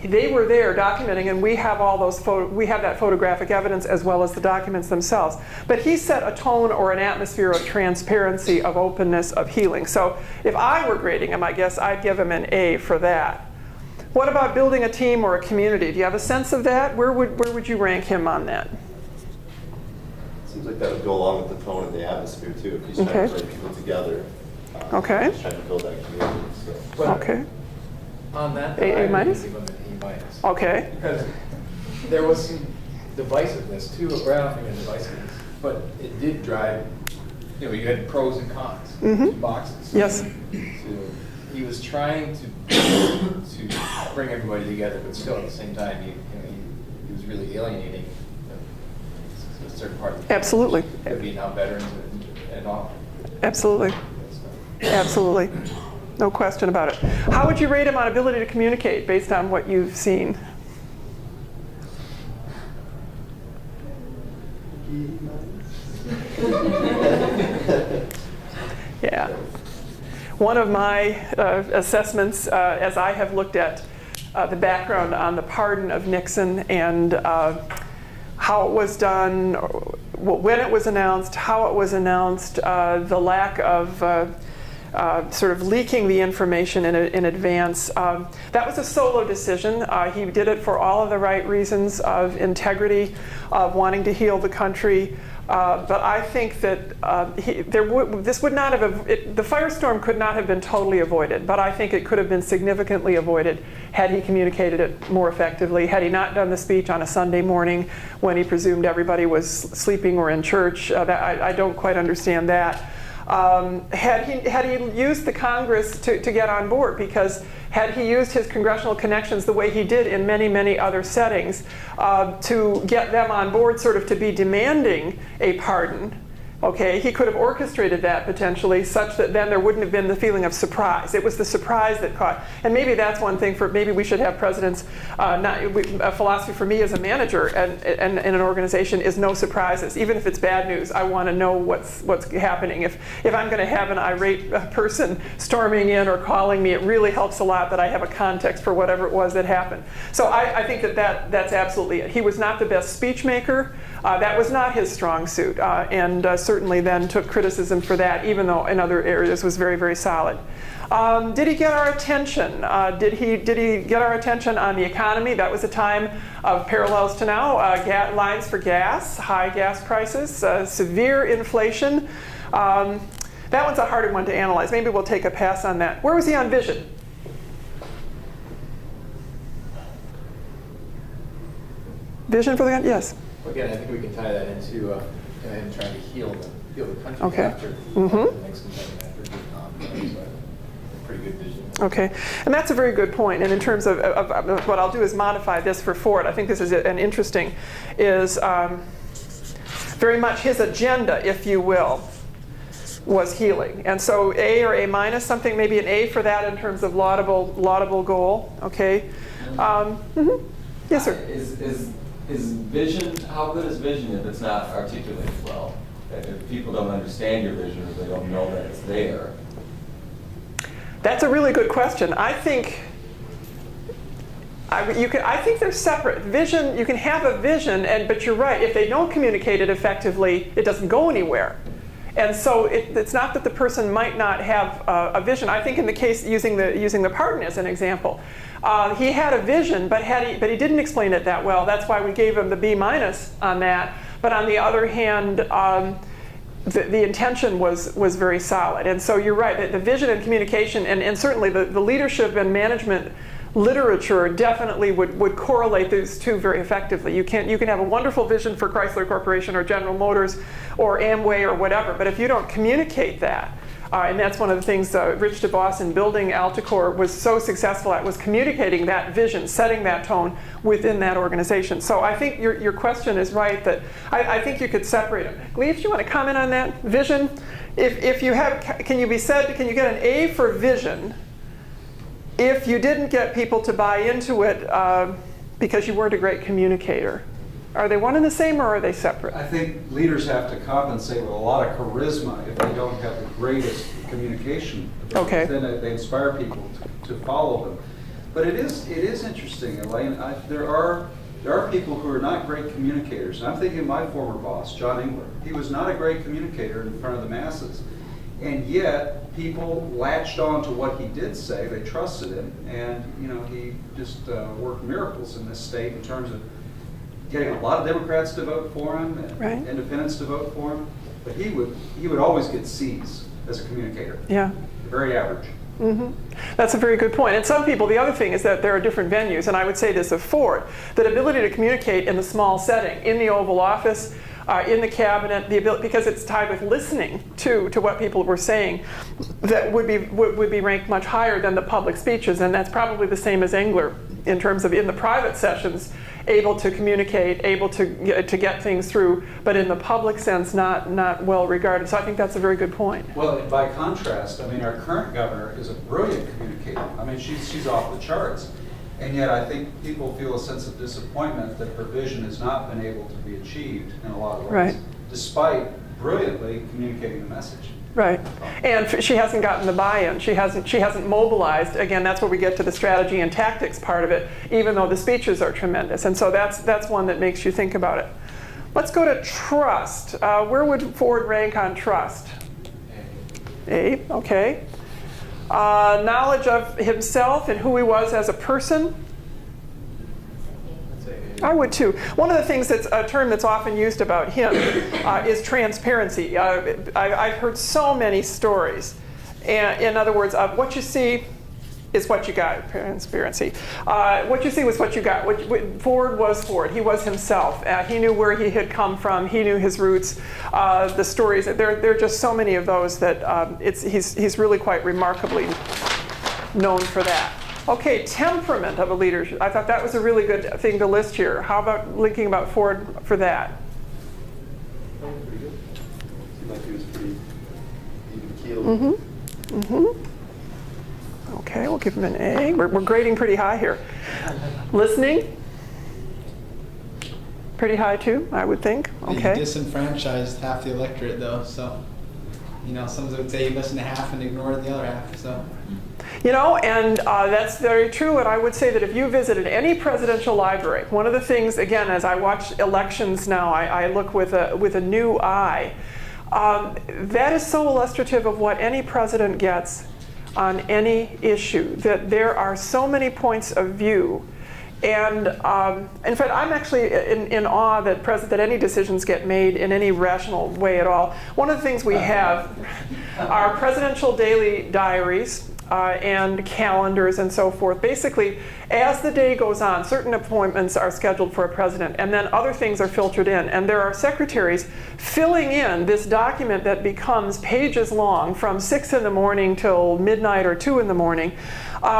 They were there documenting, and we have all those we have that photographic evidence as well as the documents themselves. But he set a tone or an atmosphere of transparency, of openness, of healing. So if I were grading him, I guess I'd give him an A for that. What about building a team or a community? Do you have a sense of that? Where would you rank him on that? Seems like that would go along with the tone and the atmosphere too. If he's trying to bring people together, Okay. Just trying to build that community. So. Okay. On that, A I would minus? give them an A minus. Okay. Because there was some divisiveness too, or I don't think it was divisiveness, but it did drive, you know, you had pros and cons, two boxes. Yes. So he was trying to bring everybody together, but still at the same time, he was really alienating a certain part of the Absolutely. Could be now veterans and all. Absolutely. Absolutely. No question about it. How would you rate him on ability to communicate based on what you've seen? Yeah. One of my assessments, as I have looked at the background on the pardon of Nixon and how it was done, when it was announced, how it was announced, the lack of sort of leaking the information in advance. That was a solo decision. He did it for all of the right reasons of integrity, of wanting to heal the country. But I think that this would not have, the firestorm could not have been totally avoided, but I think it could have been significantly avoided had he communicated it more effectively, had he not done the speech on a Sunday morning when he presumed everybody was sleeping or in church. I don't quite understand that. Had he used the Congress to get on board, because had he used his congressional connections the way he did in many, many other settings to get them on board, sort of to be demanding a pardon, okay, he could have orchestrated that potentially such that then there wouldn't have been the feeling of surprise. It was the surprise that caught. And maybe that's one thing for, maybe we should have presidents, a philosophy for me as a manager and in an organization is no surprises. Even if it's bad news, I want to know what's happening. If I'm going to have an irate person storming in or calling me, it really helps a lot that I have a context for whatever it was that happened. So I think that's absolutely it. He was not the best speech maker. That was not his strong suit, and certainly then took criticism for that, even though in other areas was very, very solid. Did he get our attention? Did he get our attention on the economy? That was a time of parallels to now. Lines for gas, high gas prices, severe inflation. That one's a harder one to analyze. Maybe we'll take a pass on that. Where was he on vision? Vision for the country? Yes. Again, I think we can tie that into him trying to heal the country Okay. after the Nixon thing, after Vietnam. So pretty good vision. Okay, and that's a very good point. And in terms of what I'll do is modify this for Ford. I think this is an interesting, is very much his agenda, if you will, was healing. And so A or A minus, something maybe an A for that in terms of laudable goal. Okay. Yes, sir. Is vision, how good is vision if it's not articulated well? If people don't understand your vision or they don't know that it's there? That's a really good question. I think I think they're separate. Vision, you can have a vision, but you're right. If they don't communicate it effectively, it doesn't go anywhere. And so it's not that the person might not have a vision. I think in the case using the pardon as an example, he had a vision, but he didn't explain it that well. That's why we gave him the B minus on that. But on the other hand, the intention was very solid. And so you're right. The vision and communication, and certainly the leadership and management literature definitely would correlate those two very effectively. You can have a wonderful vision for Chrysler Corporation or General Motors or Amway or whatever, but if you don't communicate that, and that's one of the things Rich DeVos in building Alticor was so successful at, was communicating that vision, setting that tone within that organization. So I think your question is right, that I think you could separate them. Lee, if you want to comment on that, vision, if you have, can you get an A for vision if you didn't get people to buy into it because you weren't a great communicator? Are they one and the same, or are they separate? I think leaders have to compensate with a lot of charisma if they don't have the greatest communication. Okay. Then they inspire people to follow them. But it is interesting, Elaine. There are people who are not great communicators. And I'm thinking of my former boss, John Engler. He was not a great communicator in front of the masses. And yet, people latched on to what he did say. They trusted him. And he just worked miracles in this state in terms of getting a lot of Democrats to vote for him and Right. independents to vote for him. But he would always get C's. as a communicator. Yeah. Very average. That's a very good point. And some people, the other thing is that there are different venues, and I would say this of Ford, that ability to communicate in the small setting, in the Oval Office, in the cabinet, the ability, because it's tied with listening to what people were saying, that would be ranked much higher than the public speeches, and that's probably the same as Engler in terms of in the private sessions, able to communicate, able to get things through, but in the public sense, not well regarded. So I think that's a very good point. Well, by contrast, I mean, our current governor is a brilliant communicator. I mean, she's off the charts. And yet I think people feel a sense of disappointment that her vision has not been able to be achieved in a lot of ways, Right. despite brilliantly communicating the message. Right, and she hasn't gotten the buy-in. She hasn't mobilized. Again, that's where we get to the strategy and tactics part of it. Even though the speeches are tremendous, and so that's one that makes you think about it. Let's go to trust. Where would Ford rank on trust? A. Okay. Knowledge of himself and who he was as a person. I would too. One of the things that's a term that's often used about him is transparency. I've heard so many stories. And in other words, what you see is what you got, transparency. What you see was what you got. Ford was Ford. He was himself. He knew where he had come from. He knew his roots. The stories, there are just so many of those that he's really quite remarkably known for that. Okay, temperament of a leader. I thought that was a really good thing to list here. How about linking about Ford for that? Pretty good. Seemed like he was pretty even-keeled. Okay, we'll give him an A. We're grading pretty high here. Listening? Pretty high too, I would think. Okay. He disenfranchised half the electorate though, so some would say he listened to half and ignored the other half. So. And that's very true. And I would say that if you visited any presidential library, one of the things, again, as I watch elections now, I look with a new eye. That is so illustrative of what any president gets on any issue, that there are so many points of view. And in fact, I'm actually in awe that any decisions get made in any rational way at all. One of the things we have are presidential daily diaries and calendars and so forth. Basically, as the day goes on, certain appointments are scheduled for a president, and then other things are filtered in. And there are secretaries filling in this document that becomes pages long from 6 in the morning till midnight or 2 in the morning,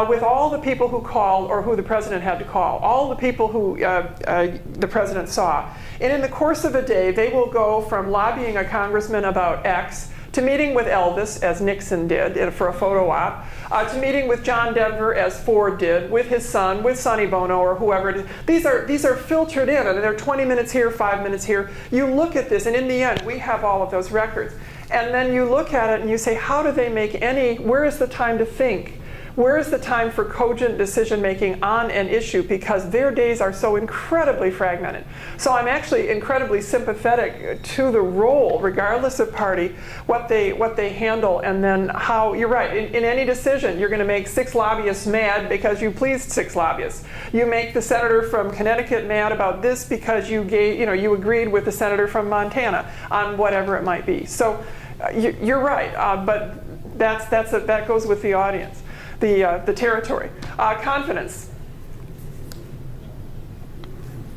with all the people who called or who the president had to call, all the people who the president saw. And in the course of a day, they will go from lobbying a congressman about X to meeting with Elvis, as Nixon did for a photo op, to meeting with John Denver, as Ford did, with his son, with Sonny Bono, or whoever it is. These are filtered in, and they're 20 minutes here, 5 minutes here. You look at this, and in the end, we have all of those records. And then you look at it and you say, how do they make where is the time to think? Where is the time for cogent decision making on an issue? Because their days are so incredibly fragmented. So I'm actually incredibly sympathetic to the role, regardless of party, what they handle, and then how, you're right, in any decision, you're going to make 6 lobbyists mad because you pleased 6 lobbyists. You make the senator from Connecticut mad about this because you agreed with the senator from Montana on whatever it might be. So you're right, but that goes with the audience. The territory. Confidence.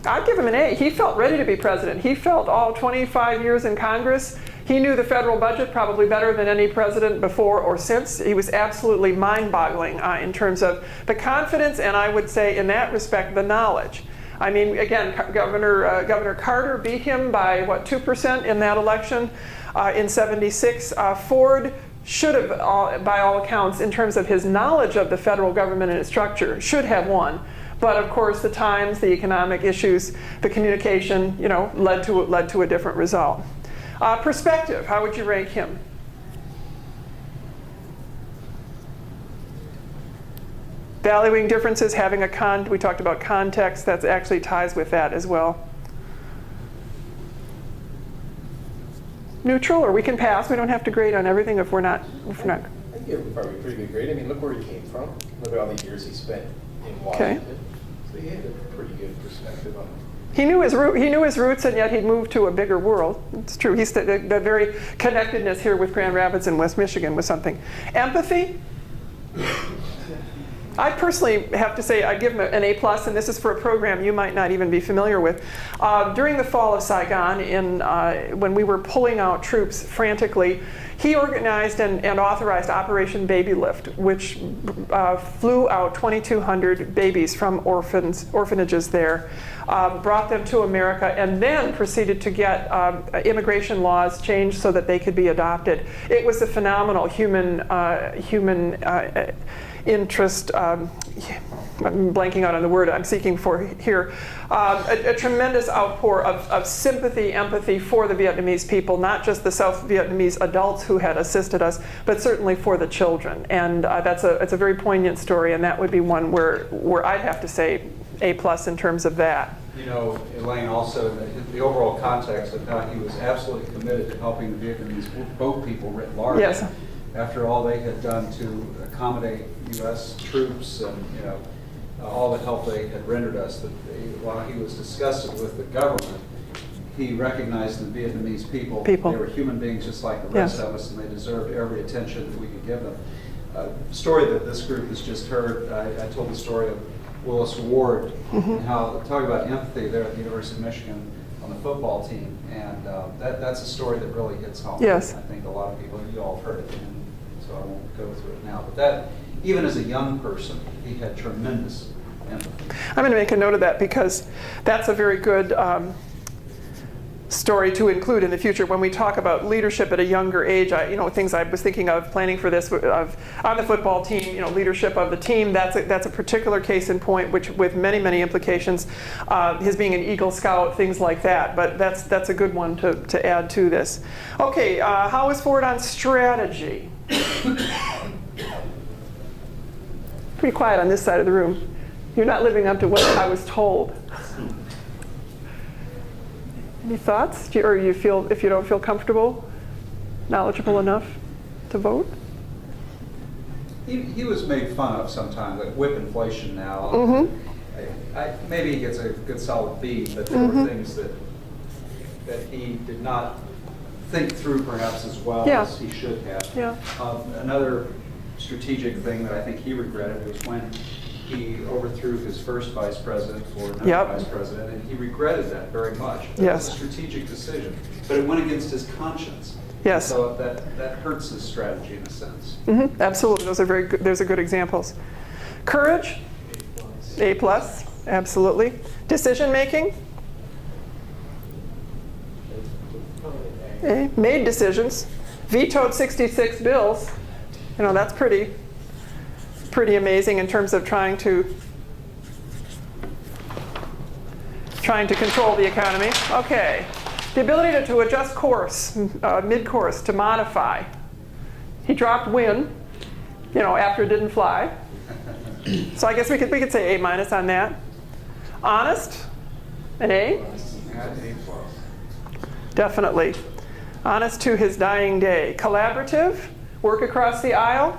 I'd give him an A. He felt ready to be president. He felt all 25 years in Congress. He knew the federal budget probably better than any president before or since. He was absolutely mind-boggling in terms of the confidence, and I would say in that respect, the knowledge. I mean, again, Governor Carter beat him by, 2% in that election in '76. Ford should have, by all accounts, in terms of his knowledge of the federal government and its structure, should have won. But of course, the times, the economic issues, the communication, led to a different result. Perspective, how would you rank him? Valuing differences, having we talked about context, that actually ties with that as well. Neutral, or we can pass. We don't have to grade on everything if we're not. I give him probably a pretty good grade. I mean, look where he came from. Look at all the years he spent in Washington. Okay. So he had a pretty good perspective on He knew his roots, and yet he'd moved to a bigger world. It's true. The very connectedness here with Grand Rapids and West Michigan was something. Empathy. I personally have to say I give him an A+, and this is for a program you might not even be familiar with. During the fall of Saigon, when we were pulling out troops frantically, he organized and authorized Operation Baby Lift, which flew out 2,200 babies from orphanages there, brought them to America, and then proceeded to get immigration laws changed so that they could be adopted. It was a phenomenal human interest, I'm blanking out on the word I'm seeking for here, a tremendous outpour of sympathy, empathy for the Vietnamese people, not just the South Vietnamese adults who had assisted us, but certainly for the children. And it's a very poignant story, and that would be one where I'd have to say A+ in terms of that. You know, Elaine, also the overall context of how he was absolutely committed to helping the Vietnamese boat people writ large. Yes. After all they had done to accommodate U.S. troops and, you know, all the help they had rendered us, while he was disgusted with the government, he recognized the Vietnamese people. They were human beings just like the rest of us, and they deserved every attention that we could give them. Story that this group has just heard, I told the story of Willis Ward, and how, talking about empathy there at the University of Michigan on the football team, and that's a story that really hits home. Yes. I think a lot of people, you all have heard it, and so I won't go through it now. But that, even as a young person, he had tremendous empathy. I'm going to make a note of that because that's a very good story to include in the future when we talk about leadership at a younger age. Things I was thinking of planning for this on the football team. Leadership of the team. That's a particular case in point, which with many implications. His being an Eagle Scout, things like that. But that's a good one to add to this. Okay, how is Ford on strategy? Pretty quiet on this side of the room. You're not living up to what I was told. Any thoughts? Or you feel, if you don't feel comfortable, knowledgeable enough to vote? He was made fun of sometimes, like whip inflation now. Maybe he gets a good solid B, but there were things that he did not think through perhaps as well as he should have. Yeah. Another strategic thing that I think he regretted was when he overthrew his first vice president for another vice president, and he regretted that very much. It was a strategic decision, but it went against his conscience. Yes. So that hurts his strategy in a sense. Absolutely, those are very good. Those are good examples. Courage, A+, absolutely. Decision making, A. Made decisions, vetoed 66 bills. That's pretty amazing in terms of trying to control the economy. Okay, the ability to adjust course, mid-course, to modify. He dropped win, after it didn't fly. So I guess we could say A- on that. Honest, an A. Definitely. Honest to his dying day. Collaborative, work across the aisle.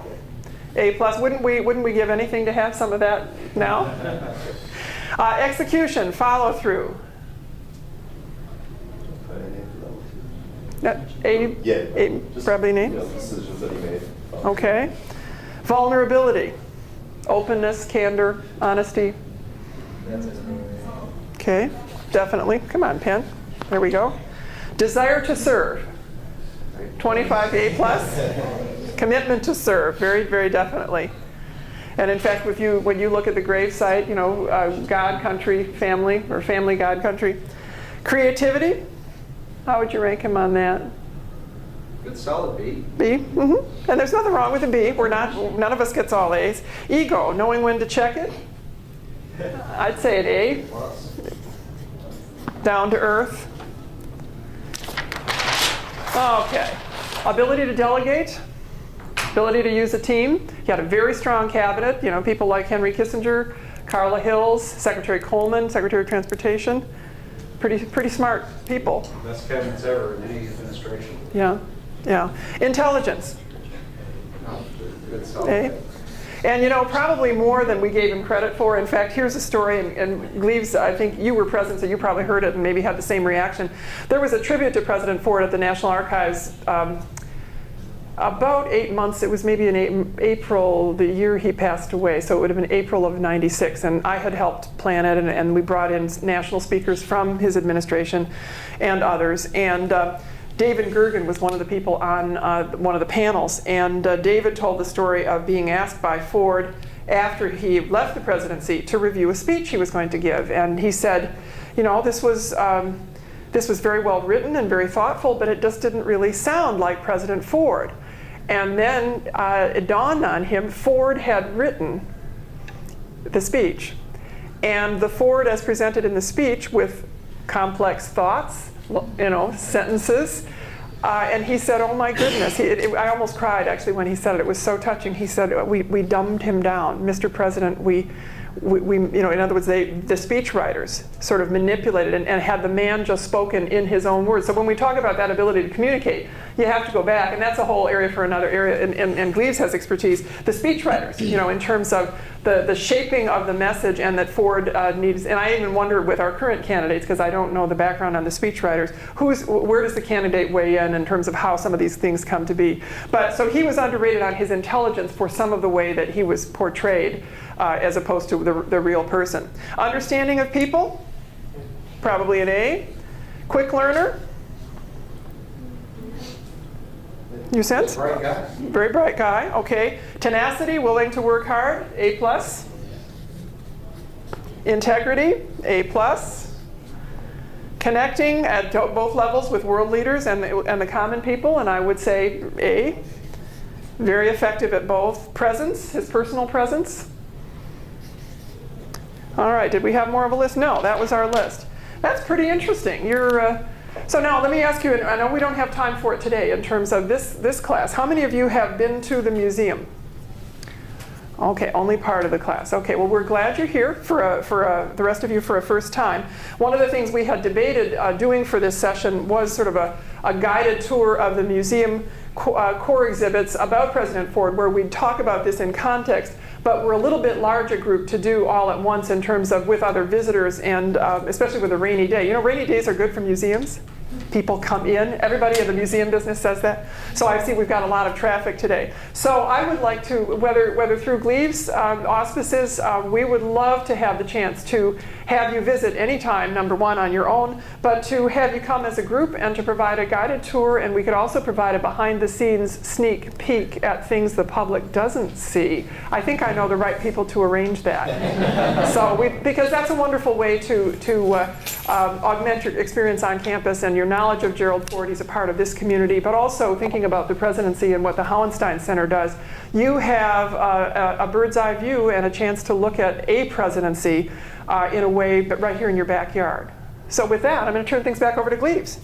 A+. Wouldn't we give anything to have some of that now? Execution, follow through. A. Yeah. Probably an A. Decisions that he made. Okay. Vulnerability, openness, candor, honesty. Okay, definitely. Come on, pen. There we go. Desire to serve. 25 A+. Commitment to serve, very definitely. And in fact, when you look at the gravesite, God, country, family, or family, God, country. Creativity, how would you rank him on that? Good solid B. B, And there's nothing wrong with a B. None of us gets all A's. Ego, knowing when to check it. I'd say an A. Down to earth. Okay. Ability to delegate. Ability to use a team. He had a very strong cabinet. People like Henry Kissinger, Carla Hills, Secretary Coleman, Secretary of Transportation. Pretty smart people. Best cabinets ever in any administration. Yeah. Intelligence. Good solid. And you know, probably more than we gave him credit for. In fact, here's a story, and Gleaves, I think you were present, so you probably heard it and maybe had the same reaction. There was a tribute to President Ford at the National Archives about 8 months, it was maybe in April, the year he passed away, so it would have been April of '96, and I had helped plan it, and we brought in national speakers from his administration and others. And David Gergen was one of the people on one of the panels, and David told the story of being asked by Ford after he left the presidency to review a speech he was going to give. And he said, you know, this was very well written and very thoughtful, but it just didn't really sound like President Ford. And then it dawned on him, Ford had written the speech. And the Ford as presented in the speech with complex thoughts, you know, sentences. And he said, oh my goodness, I almost cried actually when he said it. It was so touching. He said, we dumbed him down. Mr. President, we you know, in other words, the speech writers sort of manipulated and had the man just spoken in his own words. So when we talk about that ability to communicate, you have to go back, and that's a whole area for another area, and Gleaves has expertise. The speech writers, you know, in terms of the shaping of the message, and that Ford needs, and I even wonder with our current candidates, because I don't know the background on the speech writers, where does the candidate weigh in terms of how some of these things come to be. But so he was underrated on his intelligence for some of the way that he was portrayed, as opposed to the real person. Understanding of people, probably an A. Quick learner. You sense? Bright guy. Very bright guy, okay. Tenacity, willing to work hard, A+. Integrity, A+. Connecting at both levels with world leaders and the common people, and I would say A. Very effective at both. Presence, his personal presence. All right, did we have more of a list? No, that was our list. That's pretty interesting. So now let me ask you, and I know we don't have time for it today in terms of this class. How many of you have been to the museum? Okay, only part of the class. Okay, well, we're glad you're here for the rest of you for a first time. One of the things we had debated doing for this session was sort of a guided tour of the museum core exhibits about President Ford, where we'd talk about this in context, but we're a little bit larger group to do all at once in terms of with other visitors, and especially with a rainy day. You know, rainy days are good for museums. People come in. Everybody in the museum business says that. So I see we've got a lot of traffic today. So I would like to, whether through Gleaves auspices, we would love to have the chance to have you visit anytime, number one, on your own, but to have you come as a group and to provide a guided tour, and we could also provide a behind-the-scenes sneak peek at things the public doesn't see. I think I know the right people to arrange that. Because that's a wonderful way to augment your experience on campus and your knowledge of Gerald Ford. He's a part of this community, but also thinking about the presidency and what the Howenstein Center does. You have a bird's eye view and a chance to look at a presidency in a way, but right here in your backyard. So with that, I'm going to turn things back over to Gleaves.